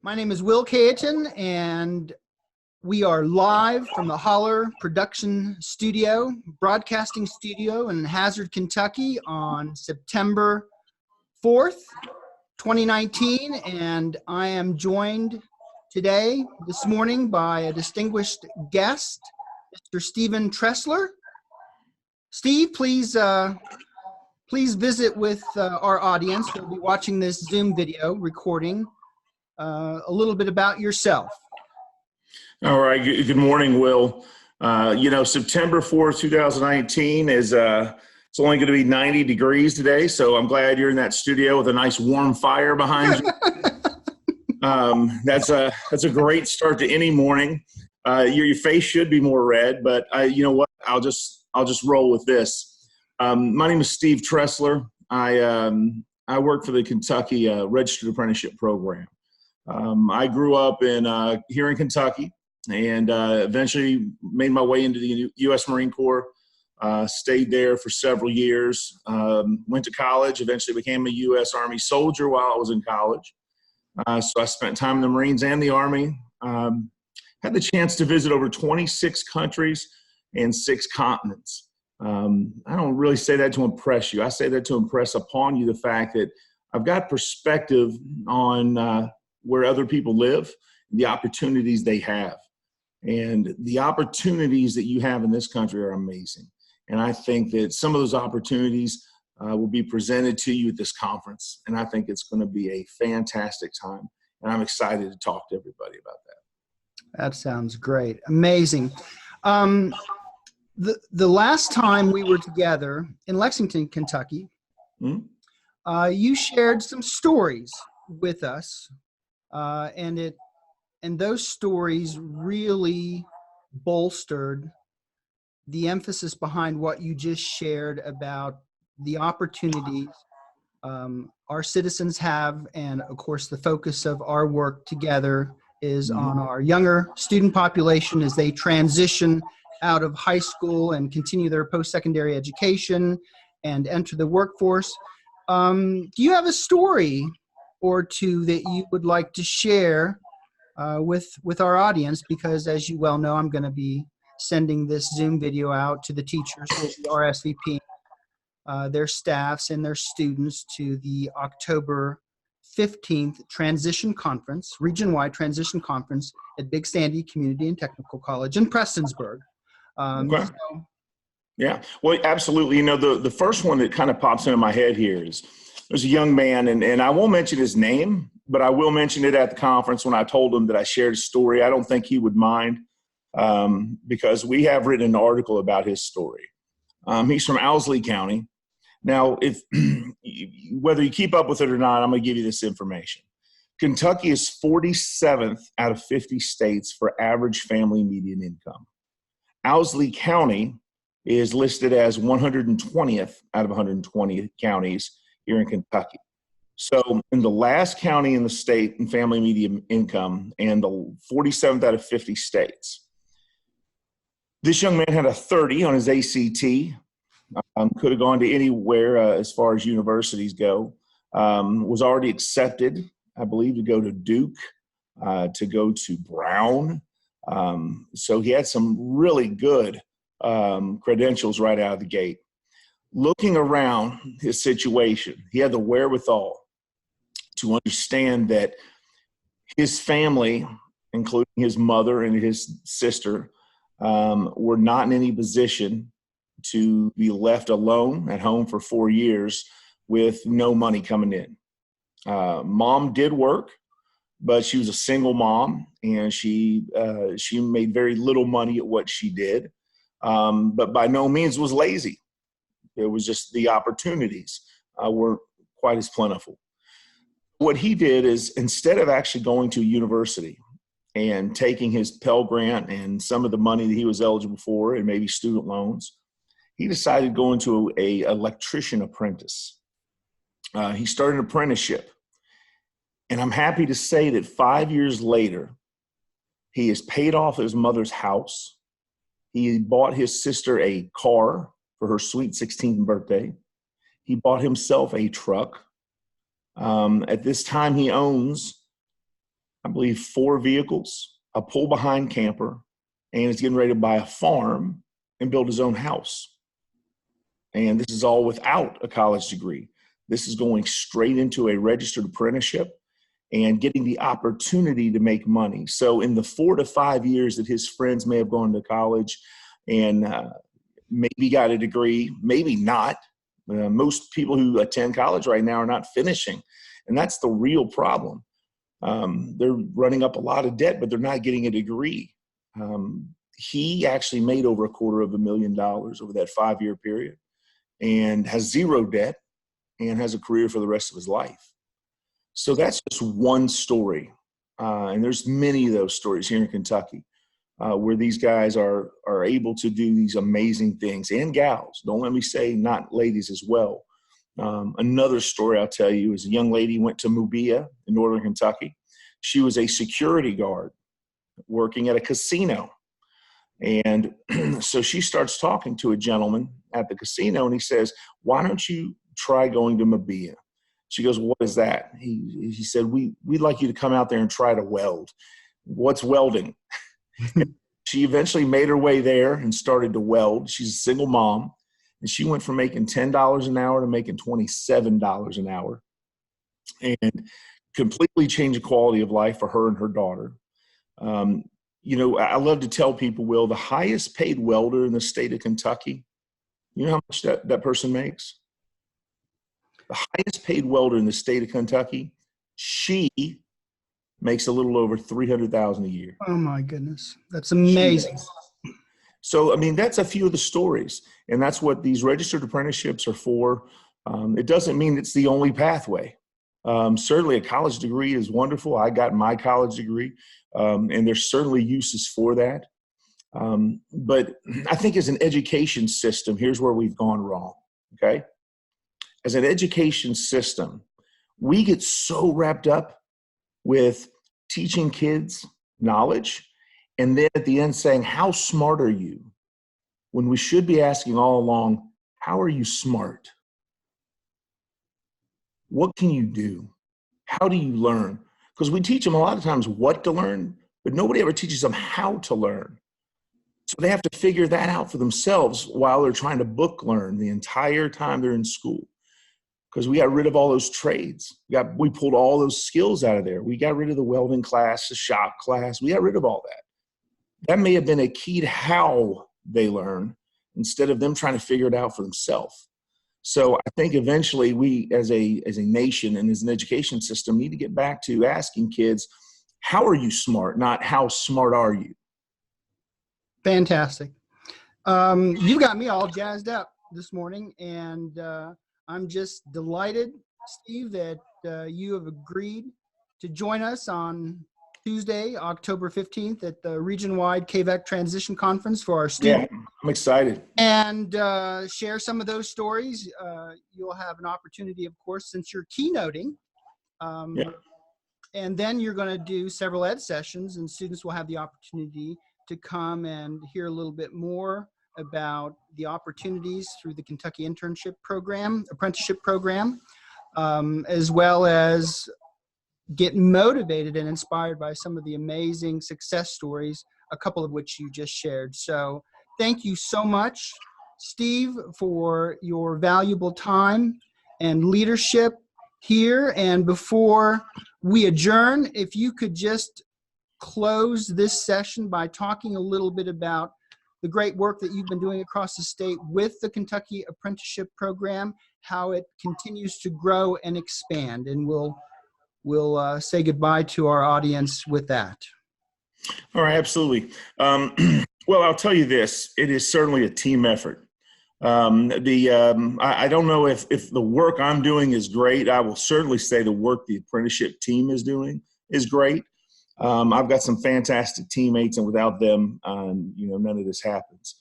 My name is Will Kayatin, and we are live from the Holler Production Studio, broadcasting studio in Hazard, Kentucky on September 4th, 2019. And I am joined this morning by a distinguished guest, Mr. Kayatin Tressler. Steve, please visit with our audience. We'll be watching this Zoom video recording. A little bit about yourself. All right. Good morning, Will. September 4th, 2019 is it's only going to be 90 degrees today. So I'm glad you're in that studio with a nice warm fire behind you. That's a great start to any morning. Your face should be more red, but you know what? I'll just roll with this. My name is Steve Tressler. I work for the Kentucky Registered Apprenticeship Program. I grew up here in Kentucky and eventually made my way into the U.S. Marine Corps, stayed there for several years, went to college, eventually became a U.S. Army soldier while I was in college. So I spent time in the Marines and the Army, had the chance to visit over 26 countries and 6 continents. I don't really say that to impress you. I say that to impress upon you the fact that I've got perspective on where other people live, the opportunities they have. And the opportunities that you have in this country are amazing. And I think that some of those opportunities will be presented to you at this conference. And I think it's going to be a fantastic time. And I'm excited to talk to everybody about that. That sounds great. Amazing. The last time we were together in Lexington, Kentucky, you shared some stories with us. And those stories really bolstered the emphasis behind what you just shared about the opportunities our citizens have. And of course, the focus of our work together is on our younger student population as they transition out of high school and continue their post-secondary education and enter the workforce. Do you have a story or two that you would like to share with our audience? Because as you well know, I'm going to be sending this Zoom video out to the teachers who will be RSVPing their staffs and their students to the October 15th Transition Conference, region-wide Transition Conference at Big Sandy Community and Technical College in Prestonsburg. Okay. Yeah, well, absolutely. You know, the first one that kind of pops into my head here is there's a young man, and I won't mention his name, but I will mention it at the conference when I told him that I shared a story. I don't think he would mind because we have written an article about his story. He's from Owsley County. Now, whether you keep up with it or not, I'm going to give you this information. Kentucky is 47th out of 50 states for average family median income. Owsley County is listed as 120th out of 120 counties here in Kentucky. So in the last county in the state in family median income and the 47th out of 50 states, this young man had a 30 on his ACT, could have gone to anywhere as far as universities go, was already accepted, I believe, to go to Duke, to go to Brown. So he had some really good credentials right out of the gate. Looking around his situation, he had the wherewithal to understand that his family, including his mother and his sister, were not in any position to be left alone at home for 4 years with no money coming in. Mom did work, but she was a single mom, and she made very little money at what she did, but by no means was lazy. It was just the opportunities weren't quite as plentiful. What he did is, instead of actually going to university and taking his Pell Grant and some of the money that he was eligible for and maybe student loans, he decided to go into an electrician apprentice. He started an apprenticeship. And I'm happy to say that 5 years later, he has paid off his mother's house. He bought his sister a car for her sweet 16th birthday. He bought himself a truck. At this time, he owns I believe 4 vehicles, a pull-behind camper, and is getting ready to buy a farm and build his own house. And this is all without a college degree. This is going straight into a registered apprenticeship and getting the opportunity to make money. So in the 4 to 5 years that his friends may have gone to college and maybe got a degree, maybe not. Most people who attend college right now are not finishing. And that's the real problem. They're running up a lot of debt, but they're not getting a degree. He actually made over $250,000 over that 5-year period and has 0 debt and has a career for the rest of his life. So that's just one story. And there's many of those stories here in Kentucky where these guys are able to do these amazing things, and gals. Don't let me say not ladies as well. Another story I'll tell you is a young lady went to Mobile in northern Kentucky. She was a security guard working at a casino. And so she starts talking to a gentleman at the casino, and he says, "Why don't you try going to Mobile?" She goes, "What is that?" He said, we'd like you to come out there and try to weld. What's welding? She eventually made her way there and started to weld. She's a single mom, and she went from making $10 an hour to making $27 an hour, and completely changed the quality of life for her and her daughter. I love to tell people, Will, the highest paid welder in the state of Kentucky, you know how much that person makes? The highest paid welder in the state of Kentucky, she makes a little over $300,000 a year. Oh my goodness. That's amazing. So, I mean, that's a few of the stories, and that's what these registered apprenticeships are for. It doesn't mean it's the only pathway. Certainly a college degree is wonderful. I got my college degree, and there's certainly uses for that. But I think as an education system, here's where we've gone wrong, okay? As an education system, we get so wrapped up with teaching kids knowledge and then at the end saying, "How smart are you?" when we should be asking all along, "How are you smart? What can you do? How do you learn?" Because we teach them a lot of times what to learn, but nobody ever teaches them how to learn. So they have to figure that out for themselves while they're trying to book learn the entire time they're in school. Because we got rid of all those trades. We pulled all those skills out of there. We got rid of the welding class, the shop class. We got rid of all that. That may have been a key to how they learn instead of them trying to figure it out for themselves. So I think eventually we as a nation and as an education system need to get back to asking kids, how are you smart, not how smart are you? Fantastic. You got me all jazzed up this morning, and I'm just delighted, Steve, that you have agreed to join us on Tuesday, October 15th at the region-wide KVEC Transition Conference for our students. Yeah, I'm excited. And share some of those stories. You'll have an opportunity, of course, since you're keynoting. And then you're going to do several ed sessions, and students will have the opportunity to come and hear a little bit more about the opportunities through the Kentucky Internship Program, Apprenticeship Program, as well as get motivated and inspired by some of the amazing success stories, a couple of which you just shared. So thank you so much, Steve, for your valuable time and leadership here. And before we adjourn, if you could just close this session by talking a little bit about the great work that you've been doing across the state with the Kentucky Apprenticeship Program, how it continues to grow and expand. And we'll say goodbye to our audience with that. All right, absolutely. Well, I'll tell you this, it is certainly a team effort. I don't know if the work I'm doing is great. I will certainly say the work the apprenticeship team is doing is great. I've got some fantastic teammates, and without them, none of this happens.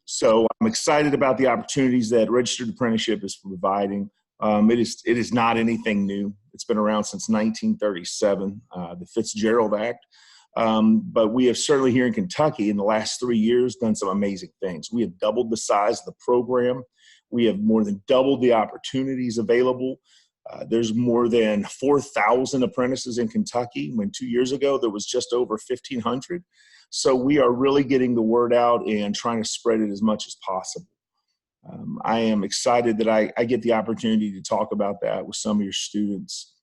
So I'm excited about the opportunities that registered apprenticeship is providing. It is not anything new. It's been around since 1937, the Fitzgerald Act. But we have certainly here in Kentucky in the last 3 years done some amazing things. We have doubled the size of the program. We have more than doubled the opportunities available. There's more than 4,000 apprentices in Kentucky, when 2 years ago there was just over 1,500. So we are really getting the word out and trying to spread it as much as possible. I am excited that I get the opportunity to talk about that with some of your students,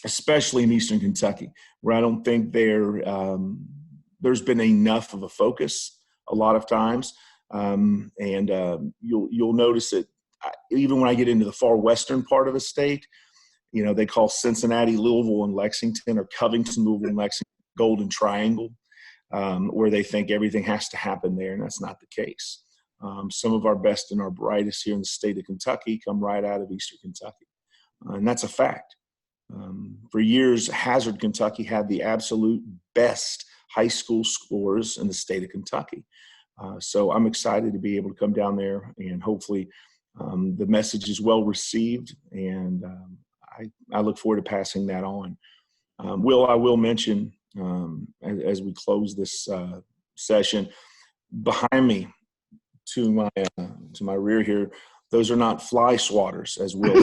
especially in Eastern Kentucky, where I don't think there's been enough of a focus a lot of times. You'll notice that even when I get into the far western part of the state, they call Cincinnati, Louisville, and Lexington, or Covington, Louisville, and Lexington, Golden Triangle, where they think everything has to happen there, and that's not the case. Some of our best and our brightest here in the state of Kentucky come right out of Eastern Kentucky, and that's a fact. For years, Hazard, Kentucky had the absolute best high school scores in the state of Kentucky. So I'm excited to be able to come down there, and hopefully the message is well received, and I look forward to passing that on. I will mention, as we close this session, behind me to my rear here, those are not fly swatters, as Will.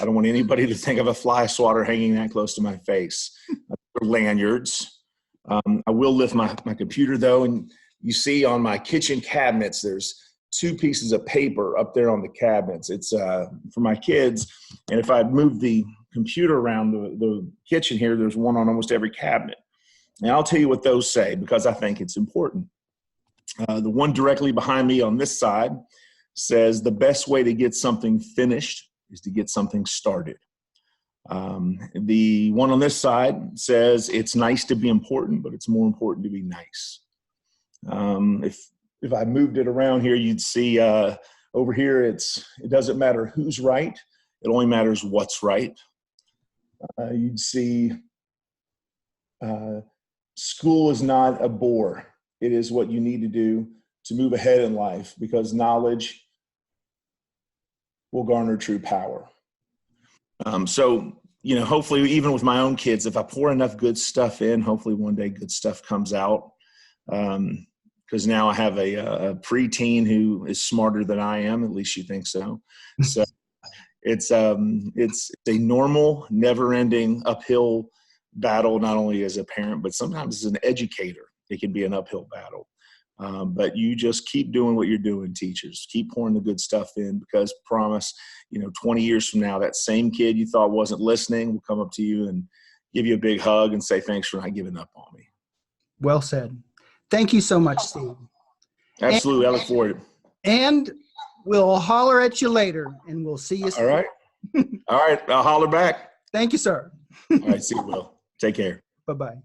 I don't want anybody to think of a fly swatter hanging that close to my face. They're lanyards. I will lift my computer, though, and you see on my kitchen cabinets, there's 2 pieces of paper up there on the cabinets. It's for my kids, and if I move the computer around the kitchen here, there's one on almost every cabinet. And I'll tell you what those say, because I think it's important. The one directly behind me on this side says, the best way to get something finished is to get something started. The one on this side says, it's nice to be important, but it's more important to be nice. If I moved it around here, you'd see over here, it doesn't matter who's right. It only matters what's right. You'd see school is not a bore. It is what you need to do to move ahead in life, because knowledge will garner true power. So, hopefully, even with my own kids, if I pour enough good stuff in, hopefully one day good stuff comes out. Because now I have a preteen who is smarter than I am. At least she thinks so. So it's a normal, never-ending uphill battle, not only as a parent, but sometimes as an educator. It can be an uphill battle. But you just keep doing what you're doing, teachers. Keep pouring the good stuff in, because promise, 20 years from now, that same kid you thought wasn't listening will come up to you and give you a big hug and say, thanks for not giving up on me. Well said. Thank you so much, Steve. Absolutely. I look forward. And we'll holler at you later, and we'll see you soon. All right. All right. I'll holler back. Thank you, sir. All right. See you, Will. Take care. Bye-bye.